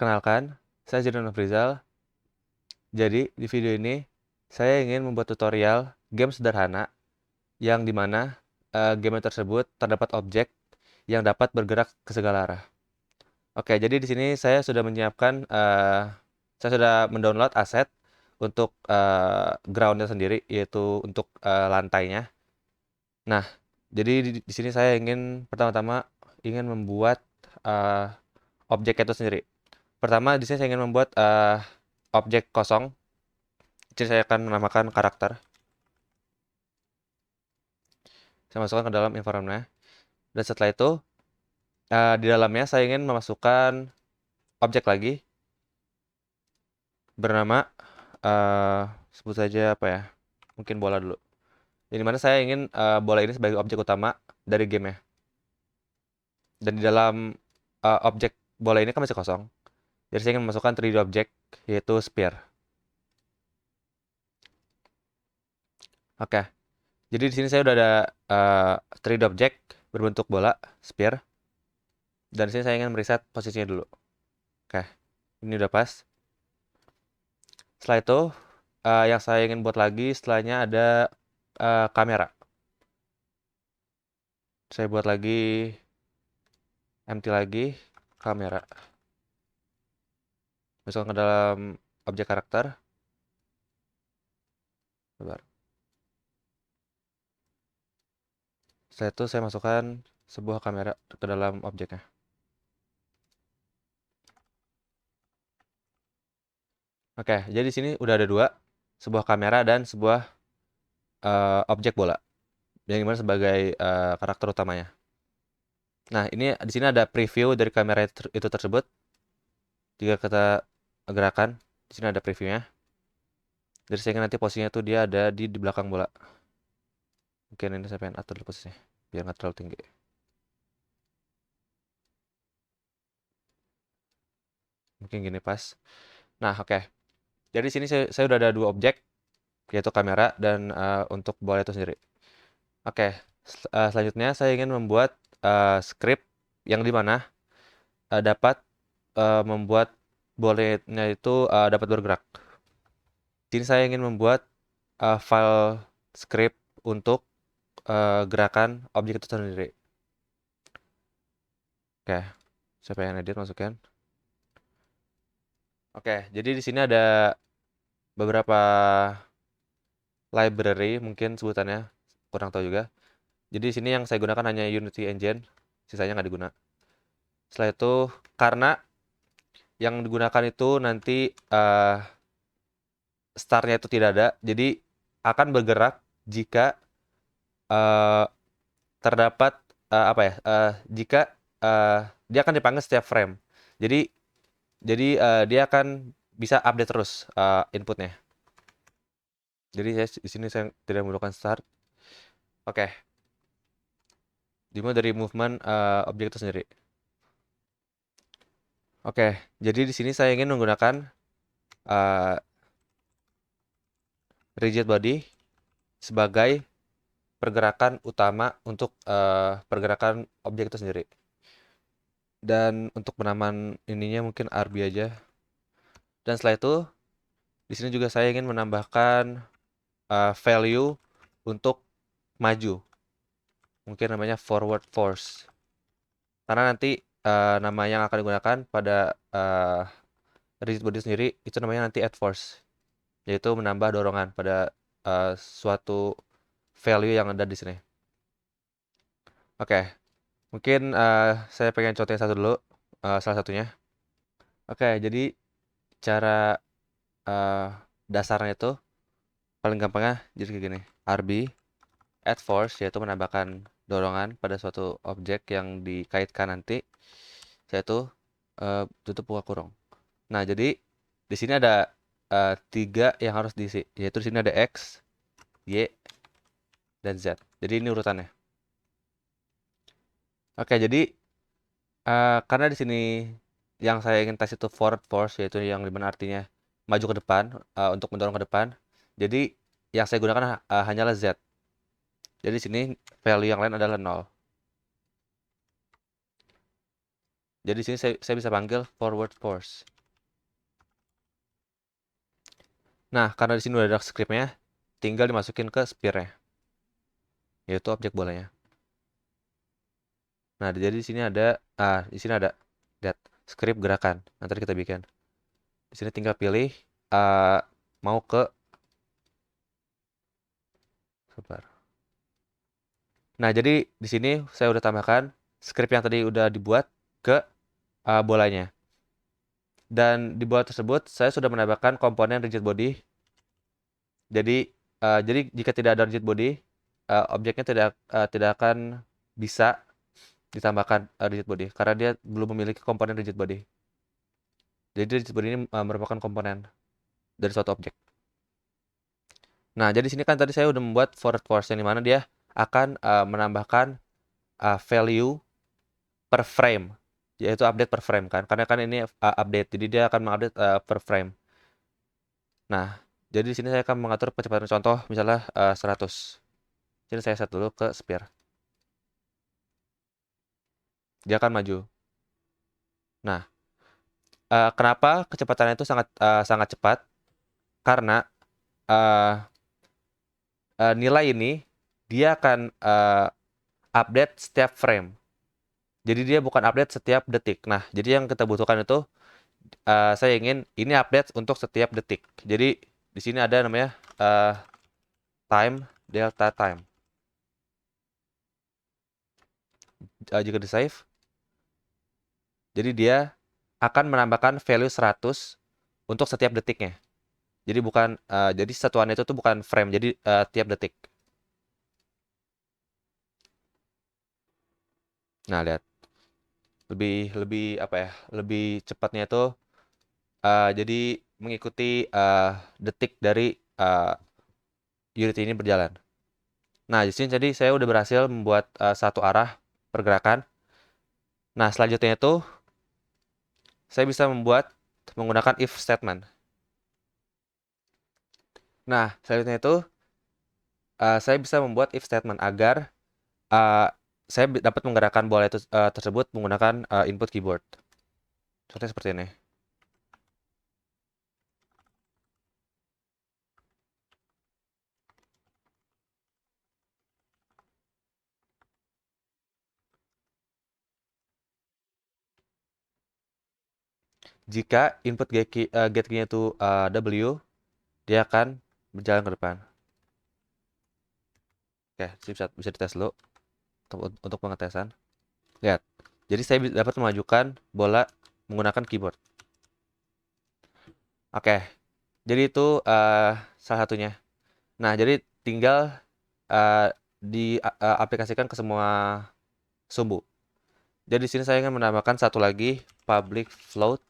Perkenalkan, saya Zidan Nofrizal. Jadi, di video ini, saya ingin membuat tutorial game sederhana yang dimana game tersebut terdapat objek yang dapat bergerak ke segala arah. Oke, jadi di sini saya sudah menyiapkan, saya sudah mendownload aset untuk groundnya sendiri, yaitu untuk lantainya. Nah, jadi di sini saya ingin pertama-tama ingin membuat objek itu sendiri. Pertama, di sini saya ingin membuat objek kosong. Jadi saya akan menamakan karakter. Saya masukkan ke dalam environment. Dan setelah itu, di dalamnya saya ingin memasukkan objek lagi bernama, sebut saja apa ya? Mungkin bola dulu. Di mana saya ingin bola ini sebagai objek utama dari game-nya. Dan di dalam objek bola ini kan masih kosong. Jadi saya ingin memasukkan 3D objek, yaitu sphere. Oke. Jadi di sini saya udah ada 3D objek berbentuk bola, sphere. Dan di sini saya ingin mereset posisinya dulu. Oke. Ini udah pas. Setelah itu, yang saya ingin buat lagi setelahnya ada kamera. Saya buat lagi empty lagi kamera. Masukkan ke dalam objek karakter. Sebentar. Setelah itu saya masukkan sebuah kamera ke dalam objeknya. Oke, jadi di sini udah ada dua, sebuah kamera dan sebuah objek bola. Yang dimana sebagai karakter utamanya. Nah, ini di sini ada preview dari kamera itu tersebut. Jika kita gerakan, di sini ada previewnya. Jadi saya ingin nanti posisinya tuh dia ada di belakang bola. Mungkin ini saya pengen atur dulu posisinya, biar nggak terlalu tinggi. Mungkin gini pas. Nah, oke. Jadi di sini saya udah ada dua objek, yaitu kamera dan untuk bola itu sendiri. Oke, selanjutnya saya ingin membuat script yang dimana dapat membuat bolanya itu dapat bergerak. Jadi saya ingin membuat file script untuk gerakan objek itu sendiri. Oke, saya pengen edit masukin. Oke, jadi di sini ada beberapa library mungkin sebutannya, kurang tahu juga. Jadi di sini yang saya gunakan hanya Unity Engine, sisanya nggak diguna. Setelah itu, karena yang digunakan itu nanti startnya itu tidak ada, jadi akan bergerak jika uh, terdapat apa ya? Jika dia akan dipanggil setiap frame. Jadi dia akan bisa update terus inputnya. Jadi saya di sini saya tidak menggunakan start. Oke. Dimulai dari movement objek itu sendiri. Oke, jadi di sini saya ingin menggunakan uh, rigid body sebagai pergerakan utama untuk pergerakan objek itu sendiri. Dan untuk penamaan ininya mungkin RB aja. Dan setelah itu, di sini juga saya ingin menambahkan value untuk maju. Mungkin namanya forward force. Karena nanti nama yang akan digunakan pada rigid body sendiri itu namanya nanti add force. Yaitu menambah dorongan pada suatu value yang ada di sini. Oke, mungkin saya pengen contohin satu dulu, salah satunya. Oke, jadi cara uh, dasarnya itu paling gampangnya jadi kayak gini. RB, add force, yaitu menambahkan dorongan pada suatu objek yang dikaitkan nanti, yaitu tutup buka kurung. Nah, jadi di sini ada tiga yang harus diisi, yaitu di sini ada X, Y, dan Z. Jadi ini urutannya. Oke, jadi karena di sini yang saya ingin tes itu forward force, yaitu yang dimana artinya maju ke depan, untuk mendorong ke depan. Jadi yang saya gunakan hanyalah Z. Jadi di sini value yang lain adalah 0. Jadi di sini saya bisa panggil forward force. Nah, karena di sini udah ada scriptnya, tinggal dimasukin ke sphere-nya, yaitu objek bolanya. Nah, jadi di sini ada lihat script gerakan. Nanti kita bikin. Di sini tinggal pilih mau ke sebentar. Nah, jadi di sini saya udah tambahkan script yang tadi udah dibuat ke bolanya. Dan di bola tersebut saya sudah menambahkan komponen rigid body. Jadi jika tidak ada rigid body, objeknya tidak akan bisa ditambahkan rigid body karena dia belum memiliki komponen rigid body. Jadi rigid body ini merupakan komponen dari suatu objek. Nah, jadi sini kan tadi saya udah membuat forward force yang dimana dia akan menambahkan value per frame, yaitu update per frame kan, karena kan ini update, jadi dia akan mengupdate per frame. Nah, jadi di sini saya akan mengatur kecepatan contoh misalnya 100. Jadi saya set dulu ke sphere. Dia akan maju. Nah, kenapa kecepatannya itu sangat cepat? Karena nilai ini dia akan update setiap frame. Jadi dia bukan update setiap detik. Nah, jadi yang kita butuhkan itu saya ingin ini update untuk setiap detik. Jadi di sini ada namanya time delta time. Jika di save, jadi dia akan menambahkan value 100 untuk setiap detiknya. Jadi bukan jadi satuannya itu tuh bukan frame, jadi tiap detik. Nah, lihat. Lebih apa ya? Lebih cepatnya itu jadi mengikuti detik dari Unity ini berjalan. Nah, di sini jadi saya udah berhasil membuat satu arah pergerakan. Nah, selanjutnya itu saya bisa menggunakan if statement. Nah, selanjutnya itu saya bisa membuat if statement agar saya dapat menggerakkan bola itu tersebut menggunakan input keyboard. Contohnya seperti ini. Jika input get key-nya itu W, dia akan berjalan ke depan. Oke, bisa dites dulu untuk pengetesan. Lihat. Jadi saya dapat memajukan bola menggunakan keyboard. Oke. Jadi itu salah satunya. Nah, jadi tinggal diaplikasikan ke semua sumbu. Jadi di sini saya ingin menambahkan satu lagi public float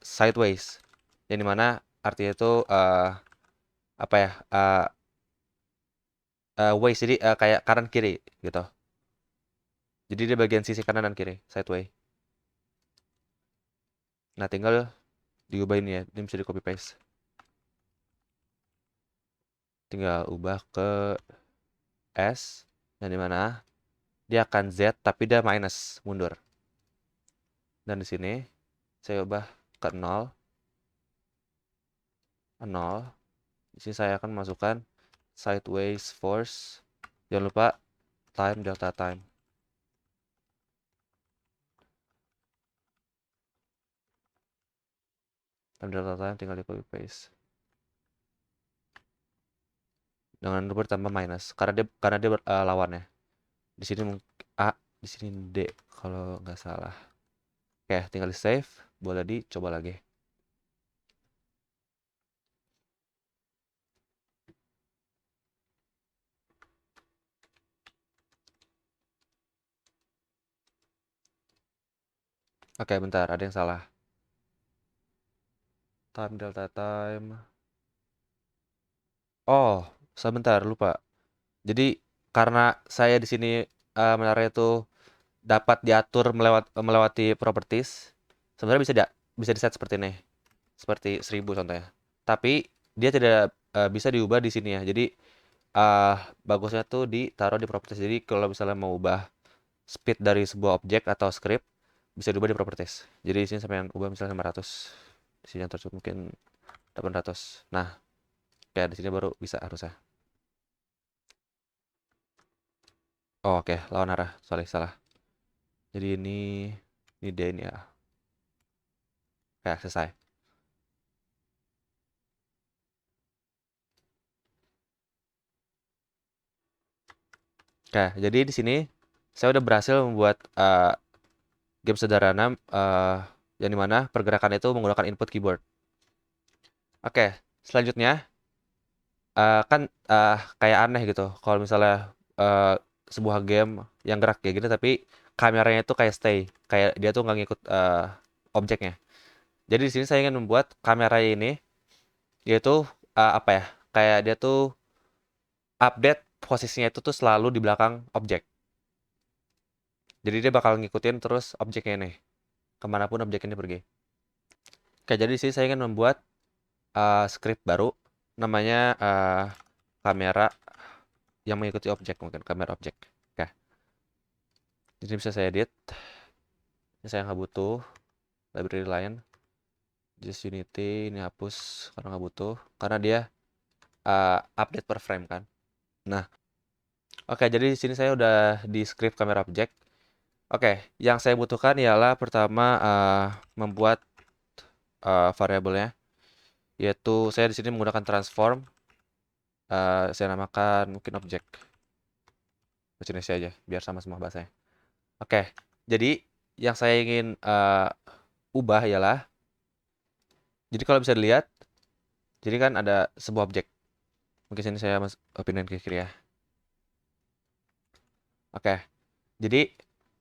sideways. Yang dimana artinya itu apa ya? Ways, jadi kayak kanan kiri gitu. Jadi dia bagian sisi kanan dan kiri, sideway. Nah, tinggal diubahin ya, ini bisa di copy paste. Tinggal ubah ke S, yang dimana dia akan Z tapi dia minus, mundur. Dan di sini saya ubah ke 0. 0. Di sini saya akan masukkan sideways force. Jangan lupa time delta time. Time delta time tinggal di copy paste. Dengan lupa ditambah minus karena dia lawannya. Di sini A, di sini D kalau nggak salah. Oke, tinggal di save, boleh dicoba lagi. Oke, bentar, ada yang salah. Time delta time. Oh, sebentar, lupa. Jadi karena saya di sini menaranya itu dapat diatur melewati properties, sebenarnya bisa di set seperti ini. Seperti 1000 contohnya. Tapi dia tidak bisa diubah di sini ya. Jadi bagusnya tuh ditaruh di properties. Jadi kalau misalnya mau ubah speed dari sebuah objek atau script, bisa diubah di properties. Jadi di sini sampai yang ubah misalnya 500. Di sini yang tertutup mungkin 800. Nah, kayak di sini baru bisa harusnya. Oh, oke, lawan arah. Sorry, salah. Jadi ini dia ini ya. Kayak selesai. Oke, jadi di sini saya udah berhasil membuat game sederhana yang dimana pergerakan itu menggunakan input keyboard. Oke, selanjutnya kan kayak aneh gitu kalau misalnya sebuah game yang gerak kayak gini tapi kameranya itu kayak stay, kayak dia tuh nggak ngikut objeknya. Jadi di sini saya ingin membuat kamera ini yaitu apa ya? Kayak dia tuh update posisinya itu tuh selalu di belakang objek. Jadi dia bakal ngikutin terus objeknya nih, kemanapun objek ini pergi. Oke, jadi di sini saya ingin membuat script baru, namanya kamera yang mengikuti objek, mungkin kamera objek. Oke, di sini bisa saya edit. Ini saya nggak butuh library lain. Just Unity ini hapus karena nggak butuh, karena dia update per frame kan. Nah, oke, jadi di sini saya udah di script kamera objek. Oke, yang saya butuhkan ialah pertama membuat variabelnya, yaitu saya di sini menggunakan transform. Saya namakan mungkin objek. Bahasa Indonesia aja, biar sama semua bahasanya. Oke, jadi yang saya ingin ubah ialah, jadi kalau bisa dilihat, jadi kan ada sebuah objek. Mungkin sini saya pindahin ke kiri ya. Oke, jadi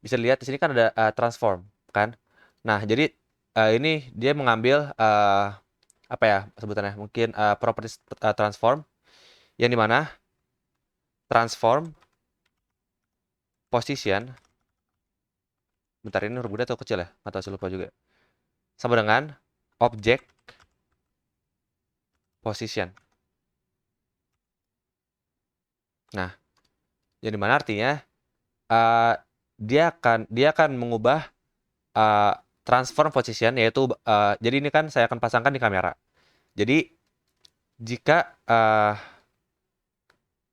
bisa dilihat di sini kan ada transform, kan? Nah, jadi ini dia mengambil apa ya sebutannya? Mungkin properties transform, yang dimana transform position, bentar ini huruf gede atau kecil ya? Atau saya lupa juga. Sama dengan object position. Nah, yang dimana artinya dia akan mengubah transform position, yaitu jadi ini kan saya akan pasangkan di kamera. Jadi jika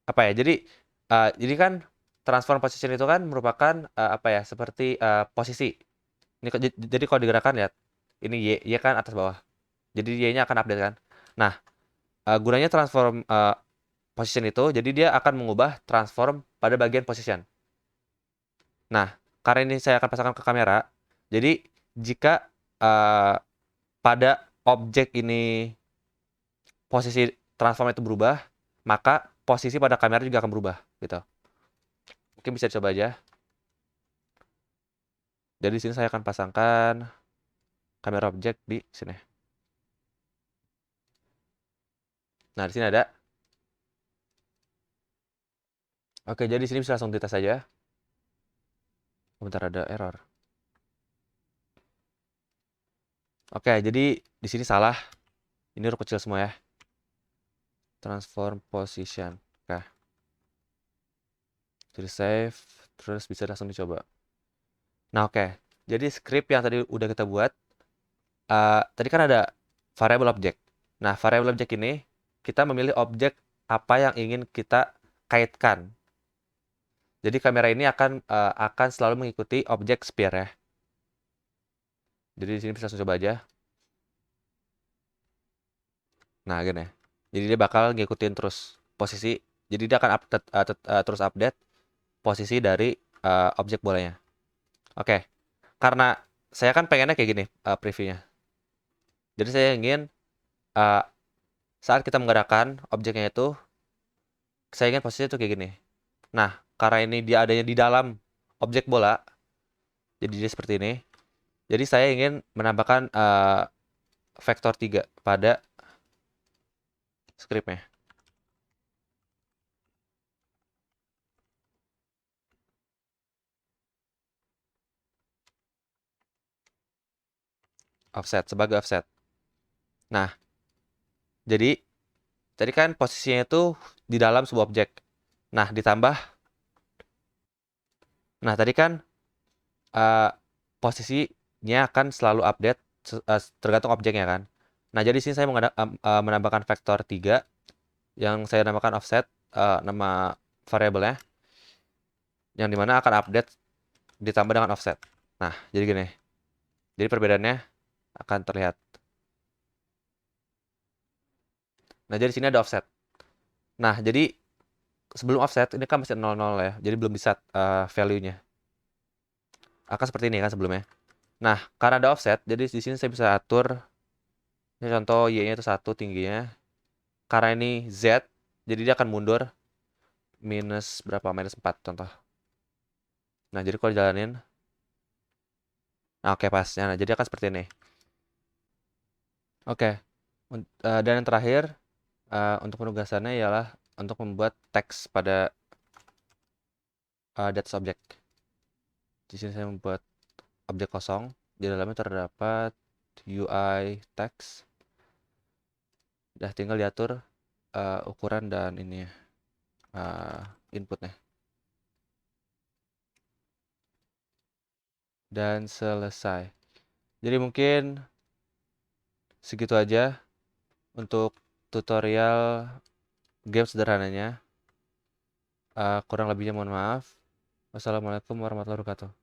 apa ya? Jadi kan transform position itu kan merupakan apa ya? Seperti posisi. Ini jadi kalau digerakkan lihat, ini Y kan atas bawah. Jadi Y-nya akan update kan. Nah, gunanya transform position itu, jadi dia akan mengubah transform pada bagian position. Nah, karena ini saya akan pasangkan ke kamera, jadi jika pada objek ini posisi transform itu berubah, maka posisi pada kamera juga akan berubah, gitu. Mungkin bisa dicoba aja. Jadi di sini saya akan pasangkan kamera objek di sini. Nah, di sini ada. Oke, jadi di sini bisa langsung dites saja. Bentar, ada error. Oke, jadi di sini salah. Ini huruf kecil semua ya. Transform position. Oke. Jadi save, terus bisa langsung dicoba. Nah, oke. Jadi script yang tadi udah kita buat, tadi kan ada variable object. Nah, variable object ini kita memilih objek apa yang ingin kita kaitkan. Jadi kamera ini akan selalu mengikuti objek sphere ya. Jadi di sini bisa langsung coba aja. Nah, gini ya. Jadi dia bakal ngikutin terus posisi. Jadi dia akan terus update posisi dari objek bolanya. Oke. Karena saya kan pengennya kayak gini previewnya. Jadi saya ingin saat kita menggerakkan objeknya itu, saya ingin posisinya itu kayak gini. Nah, karena ini dia adanya di dalam objek bola, jadi dia seperti ini. Jadi saya ingin menambahkan vektor 3 pada scriptnya. Offset, sebagai offset. Nah, jadi tadi kan posisinya itu di dalam sebuah objek. Nah, tadi kan posisinya akan selalu update tergantung objeknya kan. Nah, jadi di sini saya menambahkan vektor 3 yang saya namakan offset, nama variabelnya, yang dimana akan update ditambah dengan offset. Nah, jadi gini. Jadi perbedaannya akan terlihat. Nah, jadi sini ada offset. Nah, jadi sebelum offset ini kan masih 00 ya. Jadi belum bisa value-nya. Akan seperti ini kan sebelumnya. Nah, karena ada offset, jadi di sini saya bisa atur. Ini contoh y-nya itu 1 tingginya. Karena ini z, jadi dia akan mundur minus berapa? Minus 4 contoh. Nah, jadi kalau jalanin, nah oke pas. Nah, jadi akan seperti ini. Oke. Dan yang terakhir, untuk penugasannya ialah untuk membuat teks pada data object. Di sini saya membuat objek kosong. Di dalamnya terdapat UI text. Udah tinggal diatur ukuran dan ini inputnya. Dan selesai. Jadi mungkin segitu aja untuk tutorial game sederhananya. Kurang lebihnya mohon maaf. Wassalamualaikum warahmatullahi wabarakatuh.